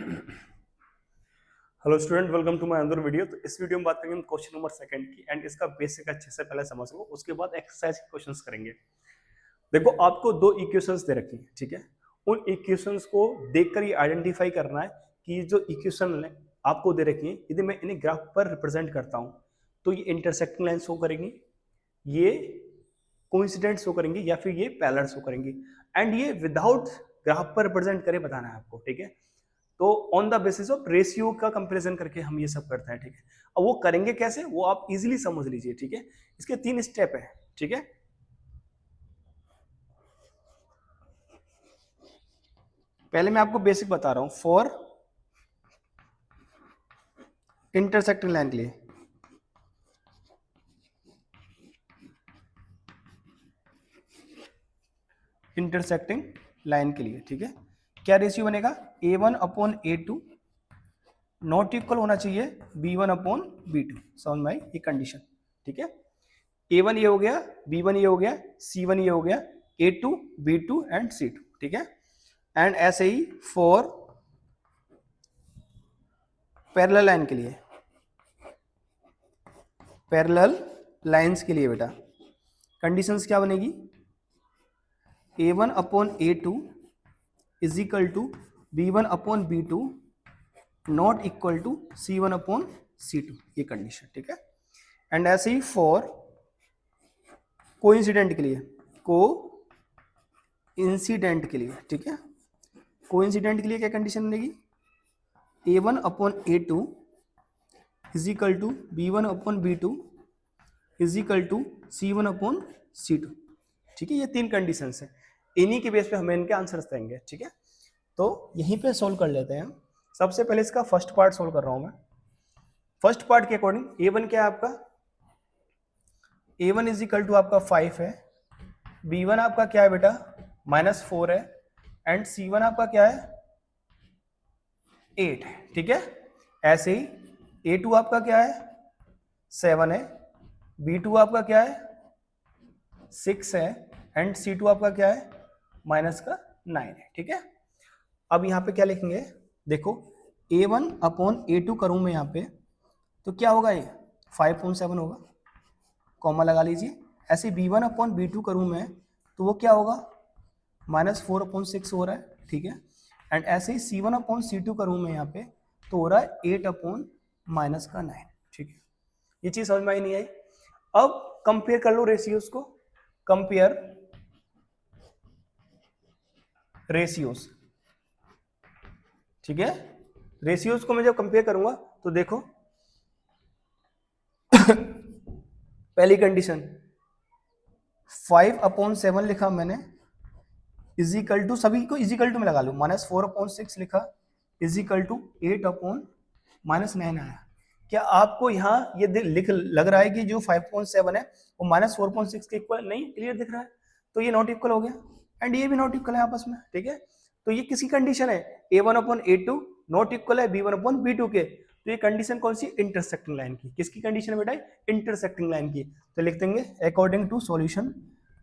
Hello student, welcome to my another video. तो इस video में बात करेंगे हम क्वेश्चन नंबर सेकंड की एंड इसका बेसिक अच्छे से पहले समझ लो, उसके बाद एक्सरसाइज के क्वेश्चंस करेंगे। देखो, आपको दो इक्वेशंस दे रखी है, ठीक है। उन इक्वेशंस को देखकर ये आइडेंटिफाई करना है कि जो इक्वेशन आपको दे रखी है, यदि मैं इन्हें ग्राफ पर रिप्रेजेंट करता हूं तो ये इंटरसेक्टिंग लाइन शो करेंगी, ये कोइंसिडेंट शो करेंगी या फिर ये पैरेलल शो करेंगी। एंड ये विदाउट ग्राफ पर रिप्रेजेंट करे बताना है आपको, ठीक है। तो on the basis of ratio का कंपैरिजन करके हम ये सब करते हैं, ठीक है। अब वो करेंगे कैसे, वो आप इजीली समझ लीजिए, ठीक है। इसके 3 स्टेप है, ठीक है। पहले मैं आपको बेसिक बता रहा हूं। फॉर इंटरसेक्टिंग लाइन के लिए, इंटरसेक्टिंग लाइन के लिए, ठीक है, क्या रेशियो बनेगा? A1/A2 नॉट इक्वल होना चाहिए B1/B2। समझ में आई ये कंडीशन, ठीक है। A1 ये हो गया, B1 ये हो गया, C1 ये हो गया, A2 B2 एंड C2, ठीक है। एंड ऐसे ही फॉर पैरेलल लाइन के लिए, पैरेलल लाइंस के लिए बेटा कंडीशंस क्या बनेगी? A1/A2 is equal to B1/B2 not equal to C1/C2, ये कंडीशन, ठीक है। एंड ऐसे ही फॉर कोइंसिडेंट के लिए, को इंसिडेंट के लिए, ठीक है। कोइंसिडेंट के लिए क्या कंडीशन बनेगी? A1/A2 is equal to B1/B2 is equal to C1/C2, ठीक है। ये 3 कंडीशंस है, इन्हीं के बेस पे हमें इनके आंसर्स देंगे, ठीक है। तो यहीं पे सोल्व कर लेते हैं। सबसे पहले इसका फर्स्ट पार्ट सोल्व कर रहा हूं मैं। फर्स्ट पार्ट के अकॉर्डिंग A1 क्या है आपका? A1 इज इक्वल टू आपका 5 है, B1 आपका क्या है बेटा? -4 है, एंड C1 आपका क्या है? 8 है, ठीक है। ऐसे ही A2 आपका क्या है? 7 है, B2 आपका क्या है? 6 है, एंड C2 आपका क्या है? -9 है, ठीक है। अब यहाँ पे क्या लिखेंगे? देखो, A1/A2 करूं मैं यहाँ पे तो क्या होगा? ये 5.7 होगा, कॉमा लगा लीजिए। ऐसे B1/B2 करूं मैं तो वो क्या होगा? -4/6 हो रहा है, ठीक है। एंड ऐसे ही C1/C2 करूं मैं यहाँ पे तो हो रहा है 8/-9, ठीक है। ये चीज समझ में आई नहीं आई? अब कंपेयर कर लो रेशियोज को, कंपेयर रेशियोज, ठीक है। रेशियोज को मैं जब कंपेयर करूंगा तो देखो पहली कंडीशन 5/7 लिखा मैंने, इजिकल टू, सभी को इजिकल टू में लगा लो, -4/6 लिखा, इजिकल टू 8/-9 आया। क्या आपको यहाँ ये लिख लग रहा है कि जो 5.7 है वो -4.6 के इक्वल नहीं? क्लियर दिख रहा है? तो ये नॉट इक्वल हो गया, एंड ये भी नॉट इक्वल है आपस में, ठीक है। तो ये किसी कंडीशन है? A1/A2 नॉट इक्वल है B1/B2 के। तो ये कंडीशन कौन सी? इंटरसेक्टिंग लाइन की। किसकी कंडीशन है बेटा? इंटरसेक्टिंग लाइन की। तो लिख देंगे according to solution,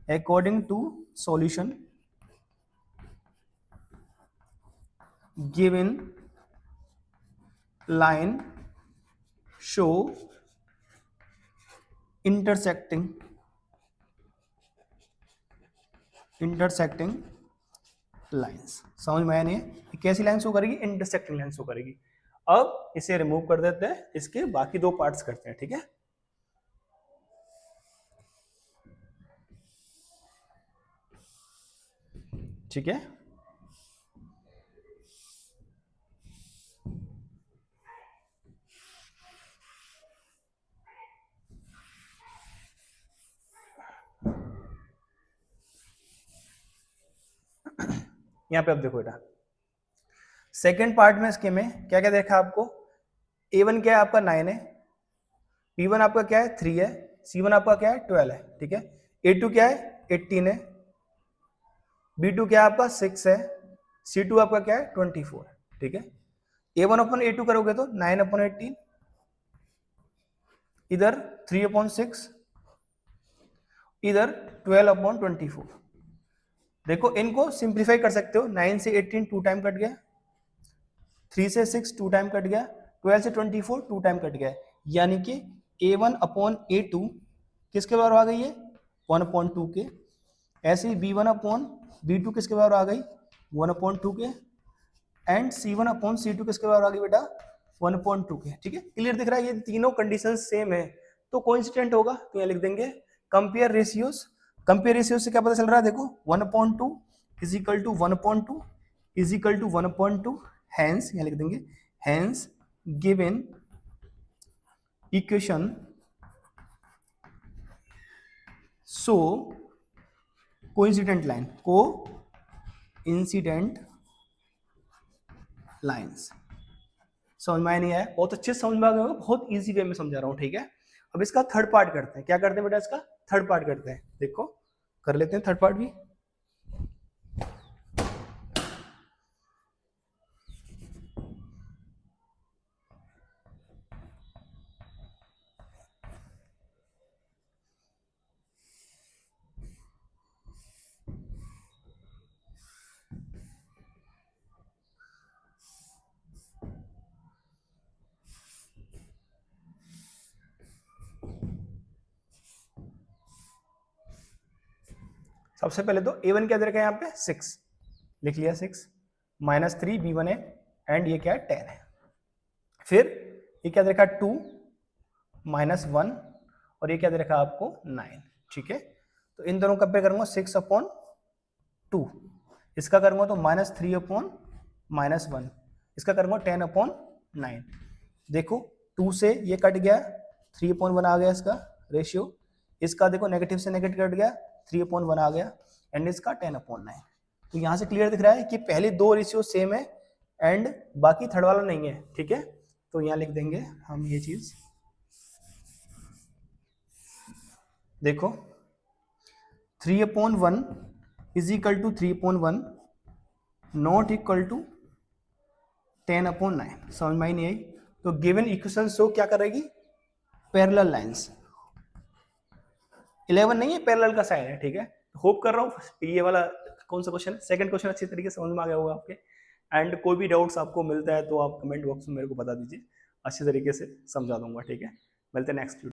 according to solution given line show intersecting lines. समझ में आया नहीं? कैसी लाइन शो करेगी? इंटरसेक्टिंग लाइन शो करेगी। अब इसे रिमूव कर देते हैं, इसके बाकी दो पार्ट्स करते हैं, ठीक है। ठीक है, यहाँ पे अब देखो बेटा, सेकेंड पार्ट में इसके में क्या क्या देखा आपको? A1 क्या है आपका? 9 है, B1 आपका क्या है? 3 है, C1 आपका क्या है? 12 है, ठीक है। A2 क्या है? 18 है, B2 क्या है आपका? 6 है, C2 आपका क्या है? 24 है, ठीक है। A1/A2 करोगे तो 9/18, इधर 3/6, इधर 12/24। देखो इनको सिंप्लीफाई कर सकते हो, 9 से 18 टू टाइम कट गया, 3 से 6 2 टाइम कट गया, 12 से 24 2 टाइम कट गया, यानी कि A1/A2 किसके बराबर आ गई है 1/2 के। ऐसे ही B1/B2 किसके बराबर आ गई 1/2 के, एंड C1/C2 किसके बराबर आ गई बेटा 1/2 के। ठीक है, क्लियर दिख रहा है, ये तीनों कंडीशन सेम है तो कोइंसिडेंट होगा, तो यहाँ लिख देंगे कंपेयर रेशियोज। कंपेयर रेशियोज से क्या पता चल रहा है, देखो 1/2 is equal to 1/2 is equal to 1/2, hence यहाँ लिख देंगे hence given equation so coincident line, coincident lines. समझ में नहीं आया, बहुत अच्छे से समझ में आ गया, बहुत इजी वे में समझा रहा हूँ। ठीक है, अब इसका थर्ड पार्ट करते हैं। क्या करते हैं बेटा, इसका थर्ड पार्ट करते हैं। देखो कर लेते हैं थर्ड पार्ट भी। सबसे पहले तो A1 क्या दे रखा है यहाँ पे 6 लिख लिया, 6 -3 B1 है, एंड ये क्या है 10 है। फिर ये क्या दे रखा है 2 -1, और ये क्या दे रखा है आपको 9। ठीक है, तो इन दोनों कंपेयर करूंगा 6/2, इसका करूंगा तो -3/-1, इसका करूंगा 10/9। देखो 2 से ये कट गया, 3/1 आ गया इसका रेशियो, इसका देखो नेगेटिव से नेगेटिव कट गया, 3/1 आ गया, एंड इसका 10/9। तो यहां से क्लियर दिख रहा है कि पहले दो रेशियो सेम है एंड बाकी थर्ड वाला नहीं है। ठीक है, तो यहां लिख देंगे हम ये चीज, देखो 3/1 is equal to 3/1 not equal to 10/9। समझ में ही नहीं आई, तो गिवन इक्वेशन शो क्या करेगी पैरेलल लाइंस। 11 नहीं है, पैरेलल का साइन है। ठीक है, होप कर रहा हूँ ये वाला कौन सा क्वेश्चन है, सेकंड क्वेश्चन अच्छी तरीके से समझ में आ गया होगा आपके। एंड कोई भी डाउट्स आपको मिलता है तो आप कमेंट बॉक्स में मेरे को बता दीजिए, अच्छी तरीके से समझा दूंगा। ठीक है, मिलते हैं नेक्स्ट वीडियो।